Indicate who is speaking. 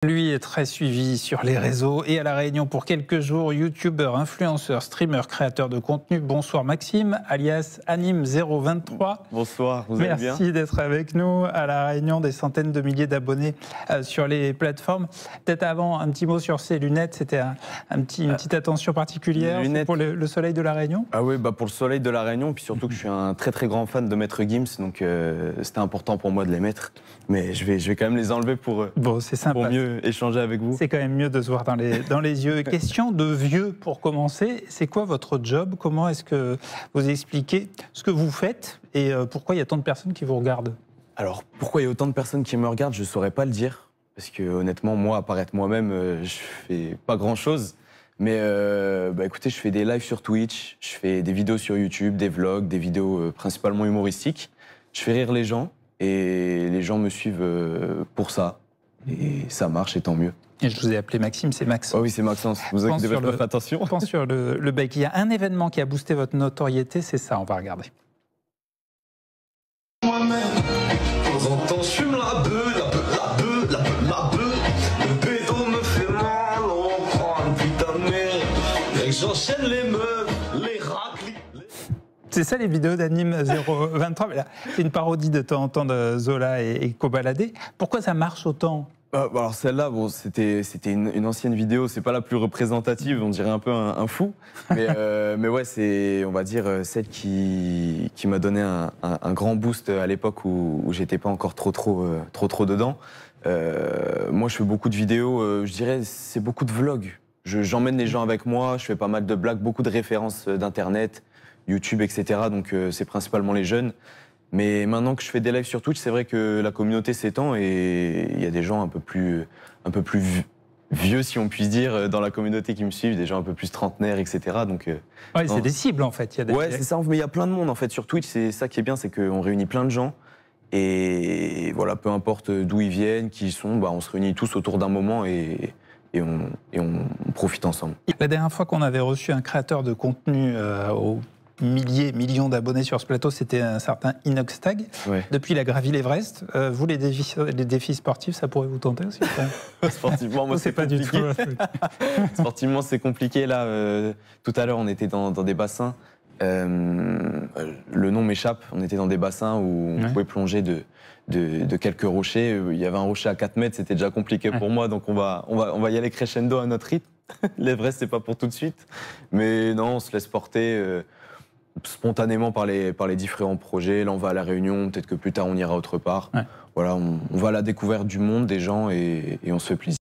Speaker 1: Lui est très suivi sur les réseaux et à La Réunion pour quelques jours, youtubeur, influenceur, streamer, créateur de contenu. Bonsoir Maxime, alias Anime023.
Speaker 2: Bonsoir, vous allez bien?
Speaker 1: Merci d'être avec nous à La Réunion, des centaines de milliers d'abonnés sur les plateformes. Peut-être avant, un petit mot sur ces lunettes, c'était une petite attention particulière pour le soleil de La Réunion?
Speaker 2: Ah oui, pour le soleil de La Réunion, puis surtout que je suis un très très grand fan de Maître Gims, donc c'était important pour moi de les mettre. Mais je vais quand même les enlever pour mieux échanger avec vous.
Speaker 1: C'est quand même mieux de se voir dans les yeux. Question de vieux pour commencer. C'est quoi votre job? Comment est-ce que vous expliquez ce que vous faites et pourquoi il y a tant de personnes qui vous regardent?
Speaker 2: Alors, pourquoi il y a autant de personnes qui me regardent, je ne saurais pas le dire. Parce que honnêtement, moi, apparaître moi-même, je fais pas grand-chose. Mais écoutez, je fais des lives sur Twitch, je fais des vidéos sur YouTube, des vlogs, des vidéos principalement humoristiques. Je fais rire les gens et les gens me suivent pour ça. Et ça marche, et tant mieux.
Speaker 1: Et je vous ai appelé Maxime, c'est Maxence.
Speaker 2: Oh oui, c'est Maxence. Vous devez faire attention.
Speaker 1: Pense sur le bec. Il y a un événement qui a boosté votre notoriété, c'est ça, on va regarder.
Speaker 3: Moi-même, de temps en temps, je fume la beuh. Le bédo me fait mal, on prend un putain de merde. Et que j'enchaîne les meufs, les raclis.
Speaker 1: C'est ça les vidéos d'Anime023. C'est une parodie de temps en temps de Zola et Kobalade. Pourquoi ça marche autant?
Speaker 2: Alors celle-là, bon, c'était une ancienne vidéo, c'est pas la plus représentative, on dirait un peu un fou. Mais ouais, c'est, on va dire, celle qui m'a donné un grand boost à l'époque où j'étais pas encore trop dedans. Moi, je fais beaucoup de vidéos, je dirais, c'est beaucoup de vlogs. J'emmène les gens avec moi, je fais pas mal de blagues, beaucoup de références d'internet, YouTube, etc. Donc c'est principalement les jeunes. Mais maintenant que je fais des lives sur Twitch, c'est vrai que la communauté s'étend et il y a des gens un peu plus vieux, si on puisse dire, dans la communauté qui me suivent, des gens un peu plus trentenaires, etc. Donc,
Speaker 1: ouais, c'est des cibles en fait.
Speaker 2: Ouais, c'est ça, mais il y a plein de monde en fait sur Twitch. C'est ça qui est bien, c'est qu'on réunit plein de gens. Et voilà, peu importe d'où ils viennent, qui ils sont, on se réunit tous autour d'un moment et on profite ensemble.
Speaker 1: La dernière fois qu'on avait reçu un créateur de contenu au millions d'abonnés sur ce plateau, c'était un certain Inoxtag. Ouais. Depuis, il a gravi l'Everest. Vous, les défis sportifs, ça pourrait vous tenter aussi?
Speaker 2: Sportivement, moi, c'est pas du tout. Sportivement, c'est compliqué. Là, tout à l'heure, on était dans des bassins. Le nom m'échappe. On était dans des bassins où on pouvait plonger de quelques rochers. Il y avait un rocher à 4 mètres, c'était déjà compliqué pour moi. Donc, on va y aller crescendo à notre rythme. L'Everest, c'est pas pour tout de suite. Mais non, on se laisse porter spontanément par les différents projets. Là, on va à La Réunion, peut-être que plus tard, on ira autre part. Ouais. Voilà, on va à la découverte du monde, des gens, et on se fait plaisir.